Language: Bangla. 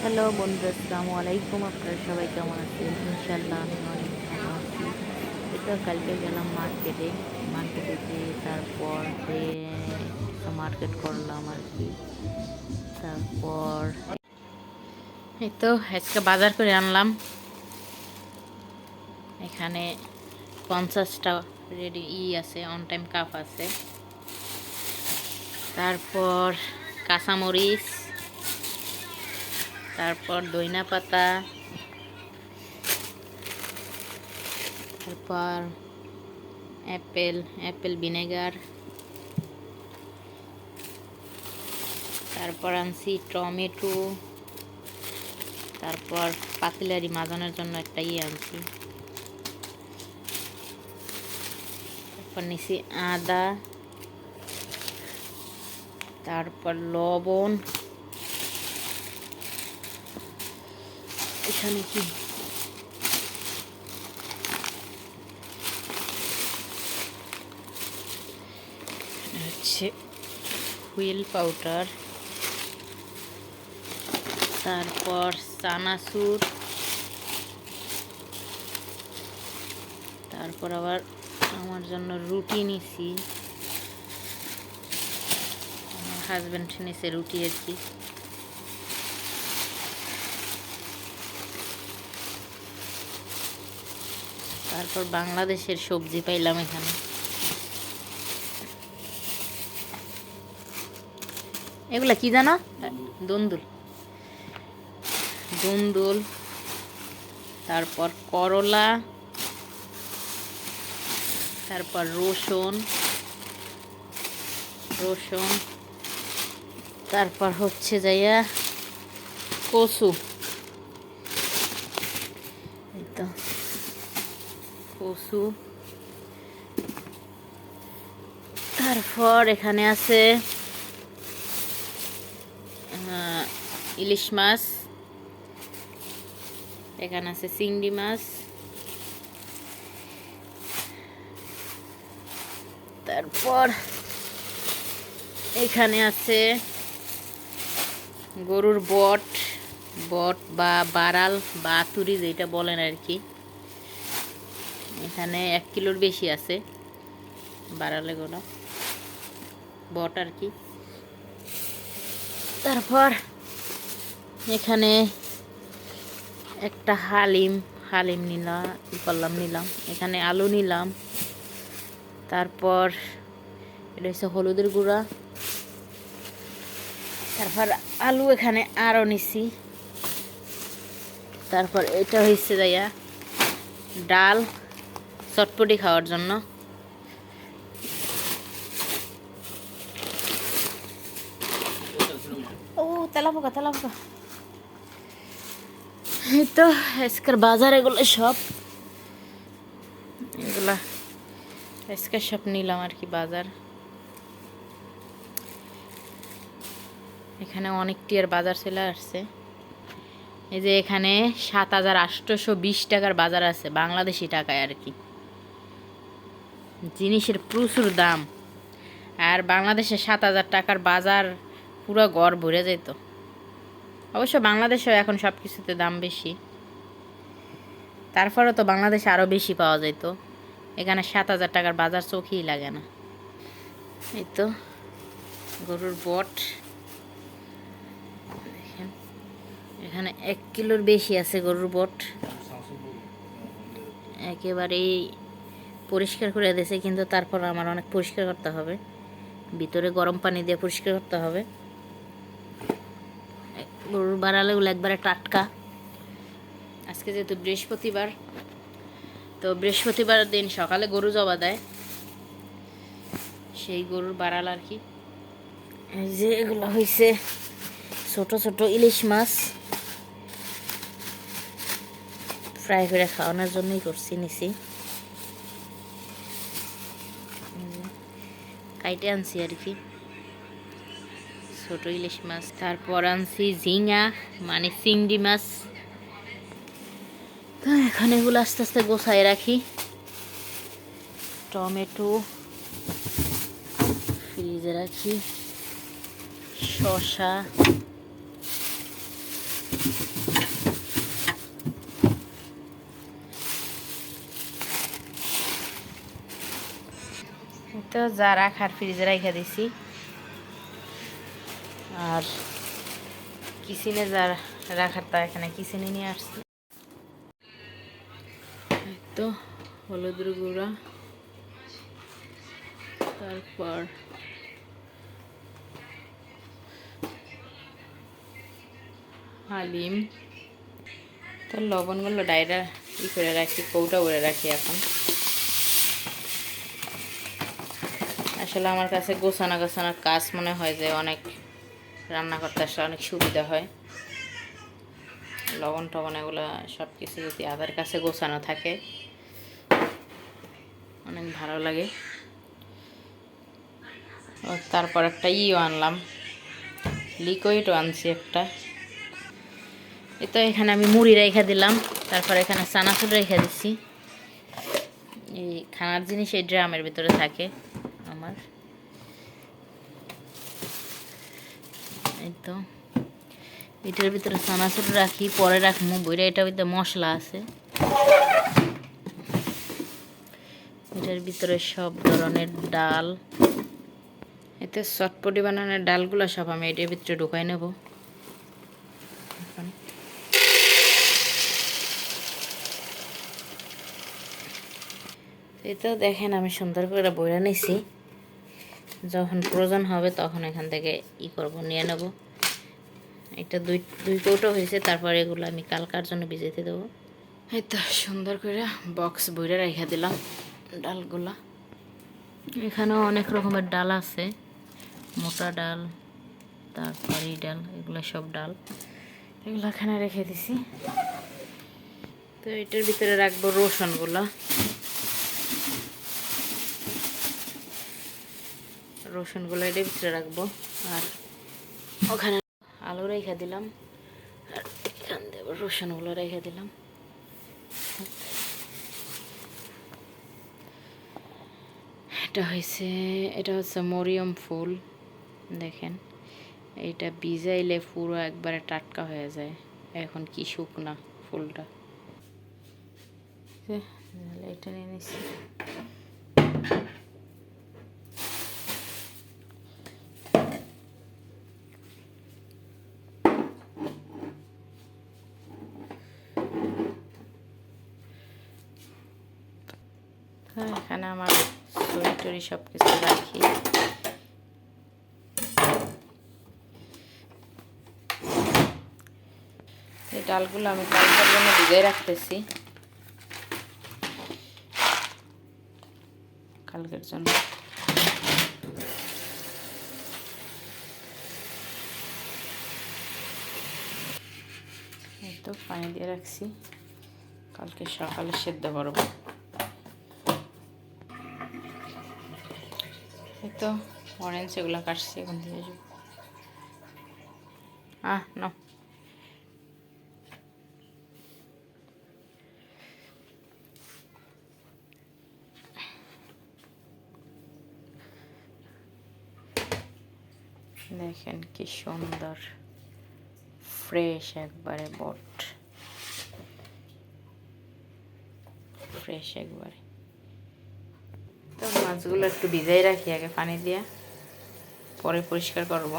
হ্যালো বন্ধুরা, আসসালামু আলাইকুম। আপনারা সবাই কেমন আছেন? ইনশাল্লাহ আমি অনেক ভালো আছি। তো কালকে গেলাম মার্কেটে যেয়ে তারপর কিছু মার্কেট করলাম আর কি। তারপর এই তো আজকে বাজার করে আনলাম। এখানে 50টা রেডি আছে, অন টাইম কাপ আছে। তারপর কাঁচামরিচ, তারপর দইনা পাতা, তারপর অ্যাপেল ভিনেগার, তারপর আনছি টমেটো, তারপর পাতিলারি মাজানোর জন্য একটা আনছি, তারপর নিছি আদা, তারপর লবণ, এখানে কি হচ্ছে হুইল পাউডার, তারপর চানাচুর, তারপর আবার আমার জন্য রুটি নিছি, আমার হাজব্যান্ড নিছে রুটি আর কি। তারপর বাংলাদেশের সবজি পাইলাম এখানে। এগুলা কি জানো? দুন্দুল, তারপর করলা, তারপর রসুন, তারপর হচ্ছে যাইয়া কচু, এই তো কচু। তারপর এখানে আছে ইলিশ মাছ, এখানে আছে চিংড়ি মাছ, তারপর এখানে আছে গরুর বট বা বারাল বা আতুরি যেটা বলেন আর কি। এখানে 1 কিলোর বেশি আছে বারালে গোলা বট আর কি। তারপর এখানে একটা হালিম নিলাম। এখানে আলু নিলাম। তারপর এটা হচ্ছে হলুদের গুঁড়া, তারপর আলু এখানে আরও নিছি। তারপর এটা হচ্ছে যাইয়া ডাল চটপটি খাওয়ার জন্য। ও তেলাপোকা এই তো আজকের বাজার এগুলো সব আজকে সব নিলাম আর কি বাজার। এখানে অনেকটি আর বাজার চলে আসছে। এই যে এখানে 7,820 টাকার বাজার আছে বাংলাদেশি টাকায় আর কি। জিনিসের প্রচুর দাম, আর বাংলাদেশে 7,000 টাকার বাজার পুরো ঘর ভরে যেত। অবশ্য বাংলাদেশেও এখন সব কিছুতে দাম বেশি, তারপরে তো বাংলাদেশে আরও বেশি পাওয়া যেত। এখানে 7,000 টাকার বাজার চোখেই লাগে না। এই তো গরুর বট, দেখেন এখানে 1 কিলোর বেশি আছে গরুর বট। একেবারেই পরিষ্কার করে দিয়েছে, কিন্তু তারপর আমার অনেক পরিষ্কার করতে হবে, ভিতরে গরম পানি দিয়ে পরিষ্কার করতে হবে। গরুর বাড়ালেগুলো একবারে টাটকা। আজকে যেহেতু বৃহস্পতিবার, তো বৃহস্পতিবার দিন সকালে গরু জবা দেয়, সেই গরুর বাড়াল আর কি। এই যে এগুলো হয়েছে ছোট ছোট ইলিশ মাছ, ফ্রাই করে খাওয়ানোর জন্যই নিছি। কাইটে আনছি আর কি ছোট ইলিশ মাছ। তারপর আনছি ঝিঙা মানে চিংড়ি মাছ। তো এখন এগুলো আস্তে আস্তে গোছায় রাখি। টমেটো ফ্রিজে রাখি, শসা, তো যা রাখার ফ্রিজে রেখে দিছি, আর কিচেনে যা রাখার তা এখানে কিচেনে নিয়ে আসছি। তো হলুদের গুঁড়া, তারপর হালিম, তো লবণগুলো ডাইরা করে রাখি, কৌটা করে রাখি। এখন আসলে আমার কাছে গোছানো গোছানোর কাজ মনে হয় যে অনেক রান্না করতে আসলে অনেক সুবিধা হয়। লবণ টবণ এগুলো সব কিছু যদি আদার কাছে গোছানো থাকে অনেক ভালো লাগে। তারপর একটা আনলাম, লিকুইডও আনছি একটা। তো এখানে আমি মুড়ি রেখে দিলাম, তারপর এখানে চানাচুর রেখে দিচ্ছি। এই খানার জিনিস এই ড্রামের ভিতরে থাকে আমার। এই তো এটার ভিতরে চানাচুর রাখি, পরে রাখবো বইরা। এটার ভিতরে মশলা আছে, এটার ভিতরে সব ধরনের ডাল। এতে চটপটি বানানোর ডালগুলো সব আমি এটার ভিতরে ঢুকাই নেব। এই তো দেখেন আমি সুন্দর করে বইরা নিছি, যখন প্রয়োজন হবে তখন এখান থেকে করব, নিয়ে নেব। এটা দুই কৌটো হয়েছে, তারপর এগুলো আমি কালকার জন্য ভিজাইতে দেবো। এই তো সুন্দর করে বক্স বইরা রেখে দিলাম ডালগুলা। এখানেও অনেক রকমের ডাল আছে, মোটা ডাল, তারপর এই ডাল, এগুলো সব ডাল, এগুলো এখানে রেখে দিছি। তো এটার ভিতরে রাখবো রসুনগুলা, এটার ভিতরে রাখবো। আর ওখানে আলু রেখে দিলাম, আর এখান থেকে রসুনগুলো রেখে দিলাম। এটা হচ্ছে মরিয়ম ফুল, দেখেন এটা ভিজাইলে পুরো একবারে টাটকা হয়ে যায়। এখন কি শুকনা ফুলটা, এটা নিয়ে নিচ্ছি। এখানে আমার টরি সব কিছু রাখি। এই ডালগুলো আমি কালকের জন্য ভিজাই রাখতেছি, কালকের জন্য। এই তো পানি দিয়ে রাখছি, কালকে সকালে সেদ্ধ করব। এই তো অরেঞ্জ এগুলো কাটছি, এখন দিয়ে যাবো। না দেখেন কি সুন্দর ফ্রেশ, একবারে বট ফ্রেশ একবারে। তো মাছগুলো একটু ভিজাই রাখি আগে পানি দিয়ে, পরে পরিষ্কার করব।